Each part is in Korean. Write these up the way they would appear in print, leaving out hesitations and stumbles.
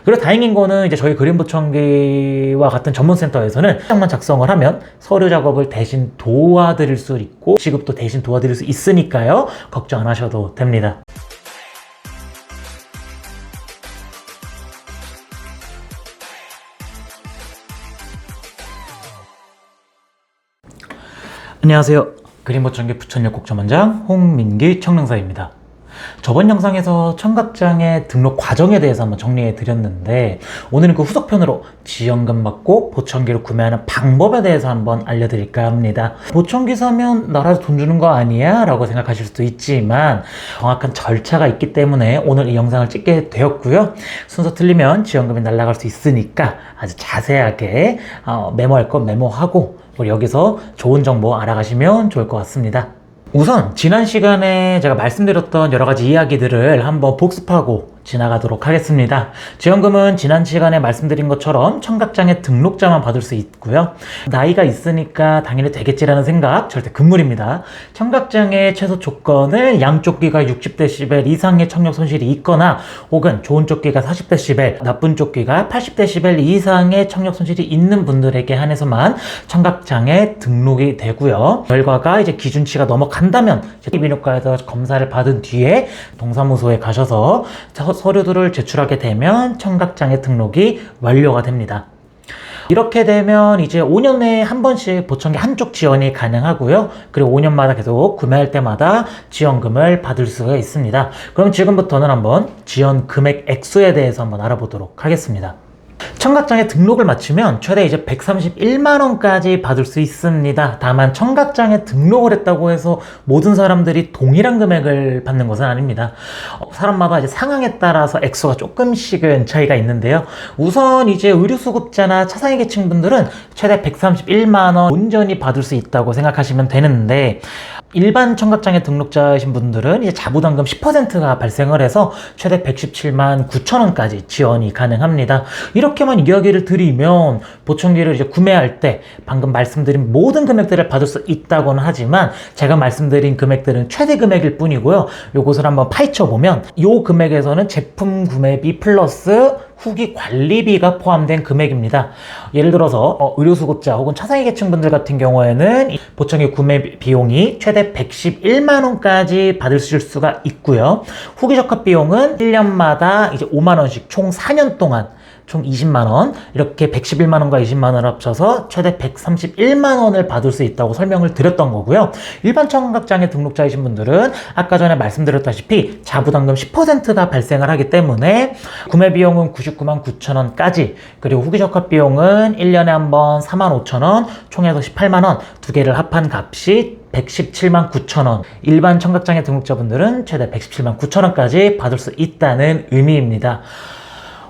그리고 다행인 거는 이제 저희 그림보청기와 같은 전문센터에서는 만 작성을 하면 서류 작업을 대신 도와드릴 수 있고 지급도 대신 도와드릴 수 있으니까요. 걱정 안 하셔도 됩니다. 안녕하세요. 그림보청기 부천역 국정원장 홍민기 청능사입니다. 저번 영상에서 청각장애 등록 과정에 대해서 한번 정리해 드렸는데 오늘은 그 후속편으로 지원금 받고 보청기를 구매하는 방법에 대해서 한번 알려드릴까 합니다. 보청기 사면 나라에서 돈 주는 거 아니야? 라고 생각하실 수도 있지만 정확한 절차가 있기 때문에 오늘 이 영상을 찍게 되었고요. 순서 틀리면 지원금이 날아갈 수 있으니까 아주 자세하게 메모할 건 메모하고 우리 여기서 좋은 정보 알아가시면 좋을 것 같습니다. 우선 지난 시간에 제가 말씀드렸던 여러 가지 이야기들을 한번 복습하고 지나가도록 하겠습니다. 지원금은 지난 시간에 말씀드린 것처럼 청각장애 등록자만 받을 수 있고요. 나이가 있으니까 당연히 되겠지라는 생각 절대 금물입니다. 청각장애 최소 조건을 양쪽 귀가 60dB 이상의 청력 손실이 있거나 혹은 좋은 쪽 귀가 40dB, 나쁜 쪽 귀가 80dB 이상의 청력 손실이 있는 분들에게 한해서만 청각장애 등록이 되고요. 결과가 이제 기준치가 넘어간다면 이비인후과에서 검사를 받은 뒤에 동사무소에 가셔서 서류들을 제출하게 되면 청각장애 등록이 완료가 됩니다. 이렇게 되면 이제 5년에 한 번씩 보청기 한쪽 지원이 가능하고요. 그리고 5년마다 계속 구매할 때마다 지원금을 받을 수가 있습니다. 그럼 지금부터는 한번 지원 금액 액수에 대해서 한번 알아보도록 하겠습니다. 청각장애 등록을 마치면 최대 이제 131만원까지 받을 수 있습니다. 다만 청각장애 등록을 했다고 해서 모든 사람들이 동일한 금액을 받는 것은 아닙니다. 사람마다 이제 상황에 따라서 액수가 조금씩은 차이가 있는데요. 우선 이제 의료수급자나 차상위 계층 분들은 최대 131만원 온전히 받을 수 있다고 생각하시면 되는데 일반 청각장애 등록자이신 분들은 이제 자부담금 10%가 발생을 해서 최대 117만 9천원까지 지원이 가능합니다. 이렇게만 이야기를 드리면 보청기를 이제 구매할 때 방금 말씀드린 모든 금액들을 받을 수 있다고는 하지만 제가 말씀드린 금액들은 최대 금액일 뿐이고요. 요것을 한번 파헤쳐 보면 요 금액에서는 제품 구매비 플러스 후기 관리비가 포함된 금액입니다. 예를 들어서 의료수급자 혹은 차상위 계층 분들 같은 경우에는 보청기 구매 비용이 최대 111만원까지 받으실 수가 있고요. 후기 적합 비용은 1년마다 이제 5만원씩 총 4년 동안 총 20만원, 이렇게 111만원과 20만원을 합쳐서 최대 131만원을 받을 수 있다고 설명을 드렸던 거고요. 일반 청각장애 등록자이신 분들은 아까 전에 말씀드렸다시피 자부담금 10%가 발생을 하기 때문에 구매 비용은 99만 9천원까지, 그리고 후기 적합 비용은 1년에 한 번 4만 5천원, 총해서 18만원, 두 개를 합한 값이 117만 9천원, 일반 청각장애 등록자분들은 최대 117만 9천원까지 받을 수 있다는 의미입니다.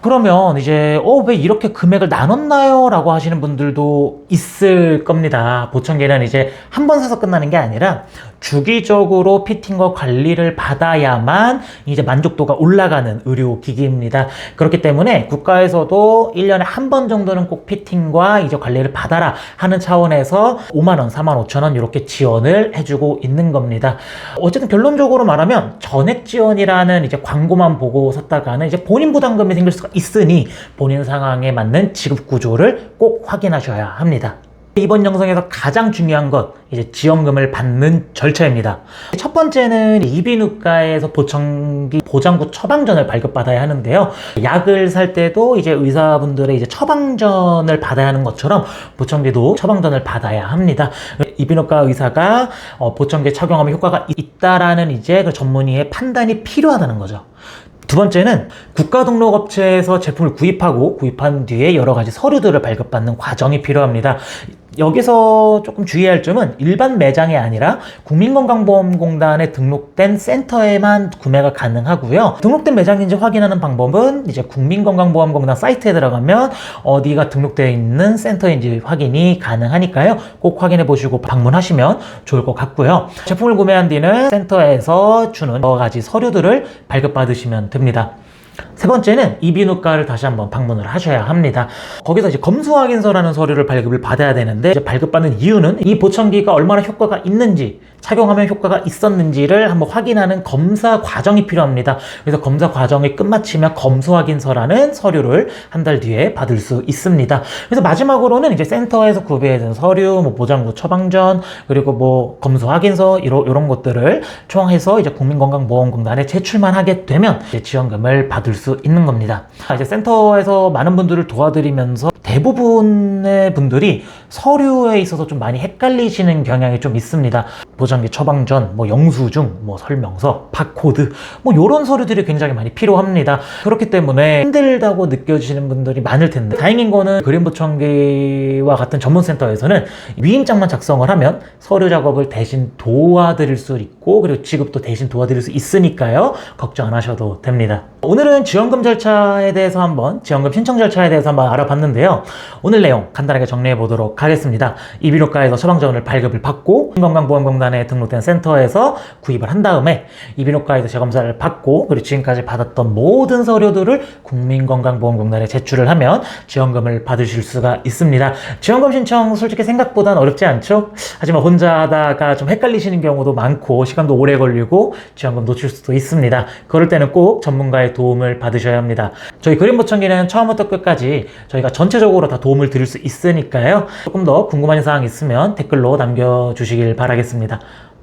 그러면 이제 왜 이렇게 금액을 나눴나요? 라고 하시는 분들도 있을 겁니다. 보청기는 이제 한 번 사서 끝나는 게 아니라 주기적으로 피팅과 관리를 받아야만 이제 만족도가 올라가는 의료기기입니다. 그렇기 때문에 국가에서도 1년에 한 번 정도는 꼭 피팅과 이제 관리를 받아라 하는 차원에서 5만원, 4만 5천원 이렇게 지원을 해주고 있는 겁니다. 어쨌든 결론적으로 말하면 전액 지원이라는 이제 광고만 보고 샀다가는 이제 본인 부담금이 생길 수가 있으니 본인 상황에 맞는 지급 구조를 꼭 확인하셔야 합니다. 이번 영상에서 가장 중요한 것, 이제 지원금을 받는 절차입니다. 첫 번째는 이비인후과에서 보청기 보장구 처방전을 발급받아야 하는데요. 약을 살 때도 이제 의사분들의 이제 처방전을 받아야 하는 것처럼 보청기도 처방전을 받아야 합니다. 이비인후과 의사가 보청기에 착용하면 효과가 있다라는 이제 그 전문의의 판단이 필요하다는 거죠. 두 번째는 국가등록업체에서 제품을 구입한 뒤에 여러 가지 서류들을 발급받는 과정이 필요합니다. 여기서 조금 주의할 점은 일반 매장이 아니라 국민건강보험공단에 등록된 센터에만 구매가 가능하고요. 등록된 매장인지 확인하는 방법은 이제 국민건강보험공단 사이트에 들어가면 어디가 등록되어 있는 센터인지 확인이 가능하니까요. 꼭 확인해 보시고 방문하시면 좋을 것 같고요. 제품을 구매한 뒤는 센터에서 주는 여러 가지 서류들을 발급받으시면 됩니다. 세 번째는 이비인후과를 다시 한번 방문을 하셔야 합니다. 거기서 이제 검수확인서라는 서류를 발급을 받아야 되는데 이제 발급받는 이유는 이 보청기가 얼마나 효과가 있는지 착용하면 효과가 있었는지를 한번 확인하는 검사 과정이 필요합니다. 그래서 검사 과정이 끝마치면 검수 확인서라는 서류를 한 달 뒤에 받을 수 있습니다. 그래서 마지막으로는 이제 센터에서 구비해둔 서류, 뭐 보장구 처방전, 그리고 뭐 검수 확인서 이런 것들을 총해서 이제 국민건강보험공단에 제출만 하게 되면 이제 지원금을 받을 수 있는 겁니다. 이제 센터에서 많은 분들을 도와드리면서 대부분의 분들이 서류에 있어서 좀 많이 헷갈리시는 경향이 좀 있습니다. 보장기 처방전, 뭐 영수증, 뭐 설명서, 바코드, 뭐 이런 서류들이 굉장히 많이 필요합니다. 그렇기 때문에 힘들다고 느껴지시는 분들이 많을 텐데, 다행인 거는 그린보청기와 같은 전문센터에서는 위임장만 작성을 하면 서류 작업을 대신 도와드릴 수 있고, 그리고 지급도 대신 도와드릴 수 있으니까요, 걱정 안 하셔도 됩니다. 오늘은 지원금 절차에 대해서 한번, 지원금 신청 절차에 대해서 한번 알아봤는데요. 오늘 내용 간단하게 정리해 보도록 하겠습니다. 이비인후과에서 처방전을 발급을 받고 건강보험공단에 등록된 센터에서 구입을 한 다음에 이비인후과에서 재검사를 받고, 그리고 지금까지 받았던 모든 서류들을 국민건강보험공단에 제출을 하면 지원금을 받으실 수가 있습니다. 지원금 신청 솔직히 생각보다는 어렵지 않죠? 하지만 혼자 하다가 좀 헷갈리시는 경우도 많고 시간도 오래 걸리고 지원금 놓칠 수도 있습니다. 그럴 때는 꼭 전문가의 도움을 받으셔야 합니다. 저희 그린보청기는 처음부터 끝까지 저희가 전체적으로 다 도움을 드릴 수 있으니까요. 조금 더 궁금한 사항 있으면 댓글로 남겨주시길 바라겠습니다.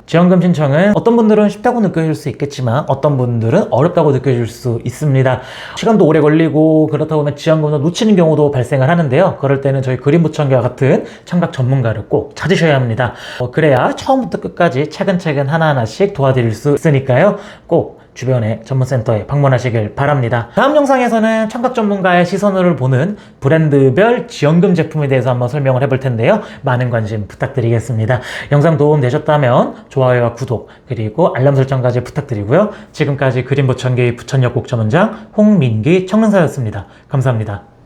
지원금 신청은 어떤 분들은 쉽다고 느껴질 수 있겠지만 어떤 분들은 어렵다고 느껴질 수 있습니다. 시간도 오래 걸리고 그렇다 보면 지원금을 놓치는 경우도 발생을 하는데요. 그럴 때는 저희 그린보청기와 같은 청각 전문가를 꼭 찾으셔야 합니다. 그래야 처음부터 끝까지 차근차근 하나하나씩 도와드릴 수 있으니까요. 꼭 주변의 전문센터에 방문하시길 바랍니다. 다음 영상에서는 청각 전문가의 시선으로 보는 브랜드별 지원금 제품에 대해서 한번 설명을 해볼 텐데요. 많은 관심 부탁드리겠습니다. 영상 도움 되셨다면 좋아요와 구독, 그리고 알람 설정까지 부탁드리고요. 지금까지 그린보청기 부천역 곡점원장 홍민기 청능사였습니다. 감사합니다.